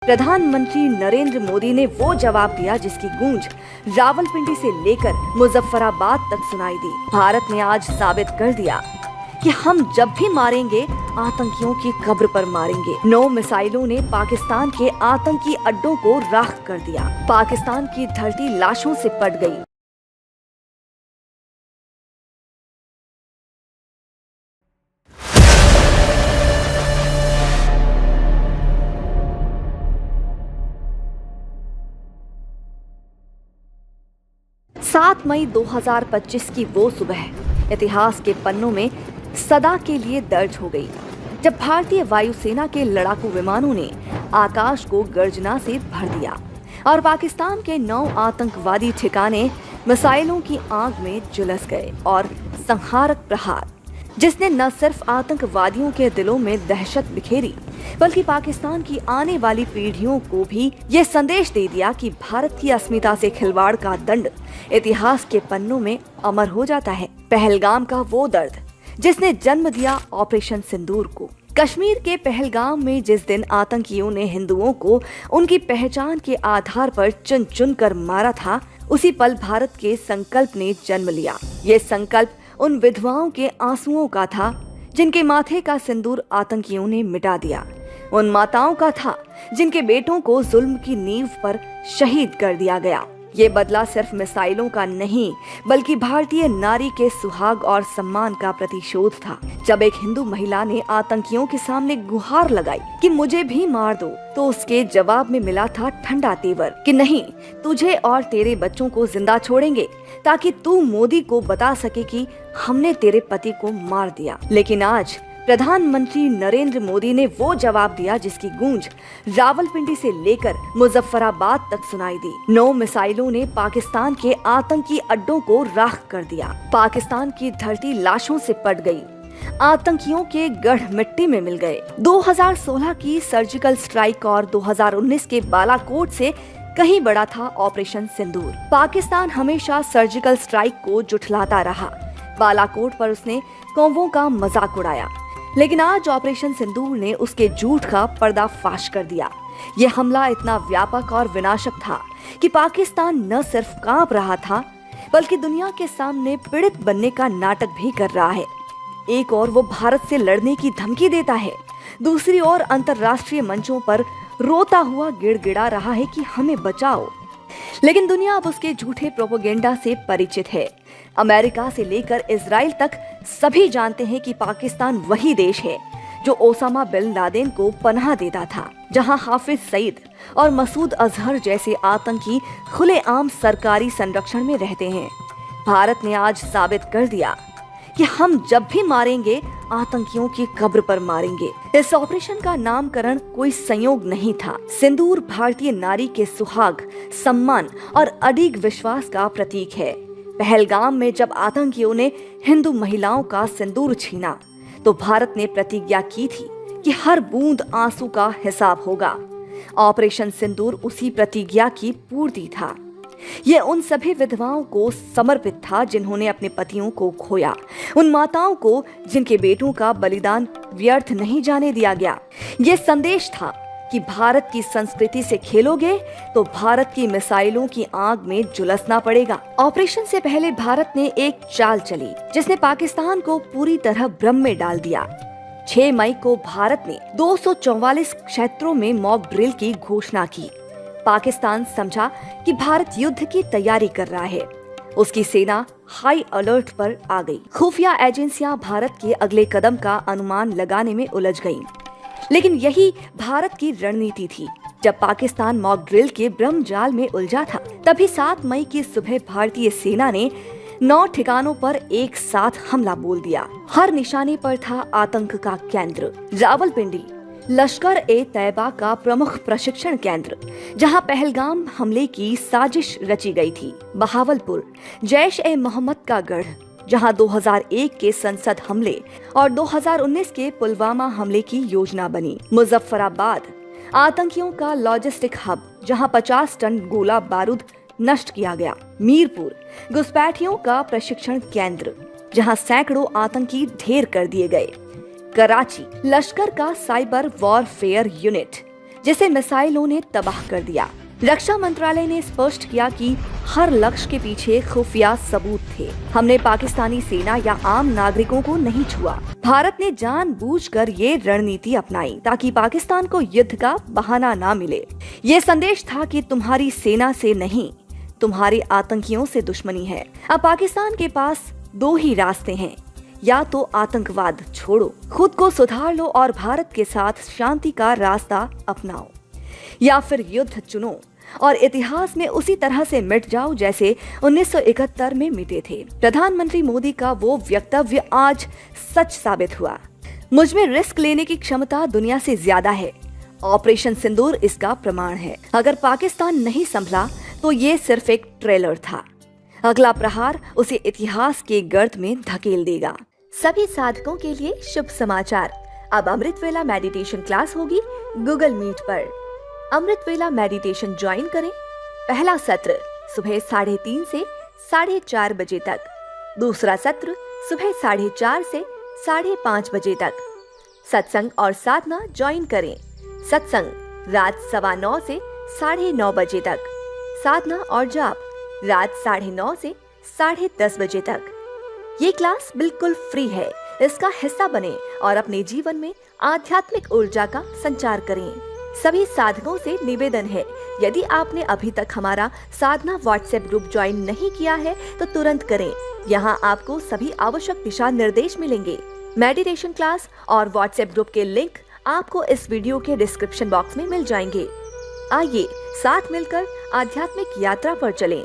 प्रधानमंत्री नरेंद्र मोदी ने वो जवाब दिया जिसकी गूंज रावलपिंडी से लेकर मुजफ्फराबाद तक सुनाई दी। भारत ने आज साबित कर दिया कि हम जब भी मारेंगे आतंकियों की कब्र पर मारेंगे। 9 मिसाइलों ने पाकिस्तान के आतंकी अड्डों को राख कर दिया। पाकिस्तान की धरती लाशों से पट गई। 7 मई 2025 की वो सुबह इतिहास के पन्नों में सदा के लिए दर्ज हो गई, जब भारतीय वायुसेना के लड़ाकू विमानों ने आकाश को गर्जना से भर दिया और पाकिस्तान के 9 आतंकवादी ठिकाने मिसाइलों की आग में झुलस गए। और संहारक प्रहार जिसने न सिर्फ आतंकवादियों के दिलों में दहशत बिखेरी, बल्कि पाकिस्तान की आने वाली पीढ़ियों को भी ये संदेश दे दिया कि भारत की अस्मिता से खिलवाड़ का दंड इतिहास के पन्नों में अमर हो जाता है। पहलगाम का वो दर्द जिसने जन्म दिया ऑपरेशन सिंदूर को। कश्मीर के पहलगाम में जिस दिन आतंकियों ने हिंदुओं को उनकी पहचान के आधार पर चुन चुन कर मारा था, उसी पल भारत के संकल्प ने जन्म लिया। ये संकल्प उन विधवाओं के आंसुओं का था जिनके माथे का सिंदूर आतंकियों ने मिटा दिया। उन माताओं का था जिनके बेटों को जुल्म की नींव पर शहीद कर दिया गया। ये बदला सिर्फ मिसाइलों का नहीं, बल्कि भारतीय नारी के सुहाग और सम्मान का प्रतिशोध था। जब एक हिंदू महिला ने आतंकियों के सामने गुहार लगाई कि मुझे भी मार दो, तो उसके जवाब में मिला था ठंडा तेवर कि नहीं, तुझे और तेरे बच्चों को जिंदा छोड़ेंगे ताकि तू मोदी को बता सके कि हमने तेरे पति को मार दिया। लेकिन आज प्रधानमंत्री नरेंद्र मोदी ने वो जवाब दिया जिसकी गूंज रावलपिंडी से लेकर मुजफ्फराबाद तक सुनाई दी। 9 मिसाइलों ने पाकिस्तान के आतंकी अड्डों को राख कर दिया। पाकिस्तान की धरती लाशों से पट गई। आतंकियों के गढ़ मिट्टी में मिल गए। 2016 की सर्जिकल स्ट्राइक और 2019 के बालाकोट से कहीं बड़ा था ऑपरेशन सिंदूर। पाकिस्तान हमेशा सर्जिकल स्ट्राइक को जुठलाता रहा। बालाकोट पर उसने कौवों का मजाक उड़ाया, लेकिन आज ऑपरेशन सिंदूर ने उसके झूठ का पर्दाफाश कर दिया। ये हमला इतना व्यापक और विनाशक था कि पाकिस्तान न सिर्फ कांप रहा था, बल्कि दुनिया के सामने पीड़ित बनने का नाटक भी कर रहा है। एक ओर वो भारत से लड़ने की धमकी देता है, दूसरी ओर अंतर्राष्ट्रीय मंचों पर रोता हुआ गिड़गिड़ा रहा है कि हमें बचाओ। लेकिन दुनिया अब उसके झूठे प्रोपेगेंडा से परिचित है। अमेरिका से लेकर इजराइल तक सभी जानते हैं कि पाकिस्तान वही देश है जो ओसामा बिन लादेन को पनाह देता था, जहां हाफिज सईद और मसूद अजहर जैसे आतंकी खुलेआम सरकारी संरक्षण में रहते हैं। भारत ने आज साबित कर दिया कि हम जब भी मारेंगे आतंकियों की कब्र पर मारेंगे। इस ऑपरेशन का नामकरण कोई संयोग नहीं था। सिंदूर भारतीय नारी के सुहाग, सम्मान और अडिग विश्वास का प्रतीक है। पहलगाम में जब आतंकियों ने हिंदू महिलाओं का सिंदूर छीना, तो भारत ने प्रतिज्ञा की थी कि हर बूंद आंसू का हिसाब होगा। ऑपरेशन सिंदूर उसी प्रतिज्ञा की पूर्ति था। ये उन सभी विधवाओं को समर्पित था जिन्होंने अपने पतियों को खोया, उन माताओं को जिनके बेटों का बलिदान व्यर्थ नहीं जाने दिया गया। ये संदेश था कि भारत की संस्कृति से खेलोगे तो भारत की मिसाइलों की आग में झुलसना पड़ेगा। ऑपरेशन से पहले भारत ने एक चाल चली जिसने पाकिस्तान को पूरी तरह भ्रम में डाल दिया। 6 मई को भारत ने 244 क्षेत्रों में मॉक ड्रिल की घोषणा की। पाकिस्तान समझा कि भारत युद्ध की तैयारी कर रहा है। उसकी सेना हाई अलर्ट पर आ गई। खुफिया एजेंसियां भारत के अगले कदम का अनुमान लगाने में उलझ गईं। लेकिन यही भारत की रणनीति थी। जब पाकिस्तान मॉक ड्रिल के भ्रम जाल में उलझा था, तभी 7 मई की सुबह भारतीय सेना ने 9 ठिकानों पर एक साथ हमला बोल दिया। हर निशाने पर था आतंक का केंद्र। रावलपिंडी लश्कर ए तैयबा का प्रमुख प्रशिक्षण केंद्र, जहां पहलगाम हमले की साजिश रची गई थी। बहावलपुर जैश ए मोहम्मद का गढ़, जहां 2001 के संसद हमले और 2019 के पुलवामा हमले की योजना बनी। मुजफ्फराबाद आतंकियों का लॉजिस्टिक हब, जहां 50 टन गोला बारूद नष्ट किया गया। मीरपुर घुसपैठियों का प्रशिक्षण केंद्र, जहां सैकड़ों आतंकी ढेर कर दिए गए। कराची लश्कर का साइबर वॉरफेयर यूनिट, जिसे मिसाइलों ने तबाह कर दिया। रक्षा मंत्रालय ने स्पष्ट किया कि हर लक्ष्य के पीछे खुफिया सबूत थे। हमने पाकिस्तानी सेना या आम नागरिकों को नहीं छुआ। भारत ने जानबूझकर ये रणनीति अपनाई ताकि पाकिस्तान को युद्ध का बहाना ना मिले। ये संदेश था कि तुम्हारी सेना से नहीं, तुम्हारे आतंकियों से दुश्मनी है। अब पाकिस्तान के पास दो ही रास्ते हैं, या तो आतंकवाद छोड़ो, खुद को सुधार लो और भारत के साथ शांति का रास्ता अपनाओ, या फिर युद्ध चुनो और इतिहास में उसी तरह से मिट जाओ जैसे 1971 में मिटे थे। प्रधानमंत्री मोदी का वो वक्तव्य आज सच साबित हुआ। मुझ में रिस्क लेने की क्षमता दुनिया से ज्यादा है। ऑपरेशन सिंदूर इसका प्रमाण है। अगर पाकिस्तान नहीं संभला तो ये सिर्फ एक ट्रेलर था। अगला प्रहार उसे इतिहास के गर्त में धकेल देगा। सभी साधकों के लिए शुभ समाचार। अब अमृतवेला मेडिटेशन क्लास होगी गूगल मीट पर। अमृतवेला मेडिटेशन ज्वाइन करें। पहला सत्र सुबह 3:30 से 4:30 बजे तक, दूसरा सत्र सुबह 4:30 से 5:30 बजे तक। सत्संग और साधना ज्वाइन करें। सत्संग रात 9:15 से 9:30 बजे तक, साधना और जाप रात 9:30 से 10:30 बजे तक। ये क्लास बिल्कुल फ्री है। इसका हिस्सा बने और अपने जीवन में आध्यात्मिक ऊर्जा का संचार करें। सभी साधकों से निवेदन है, यदि आपने अभी तक हमारा साधना व्हाट्सएप ग्रुप ज्वाइन नहीं किया है तो तुरंत करें। यहाँ आपको सभी आवश्यक दिशा निर्देश मिलेंगे। मेडिटेशन क्लास और व्हाट्सएप ग्रुप के लिंक आपको इस वीडियो के डिस्क्रिप्शन बॉक्स में मिल जाएंगे। आइए साथ मिलकर आध्यात्मिक यात्रा पर चलें।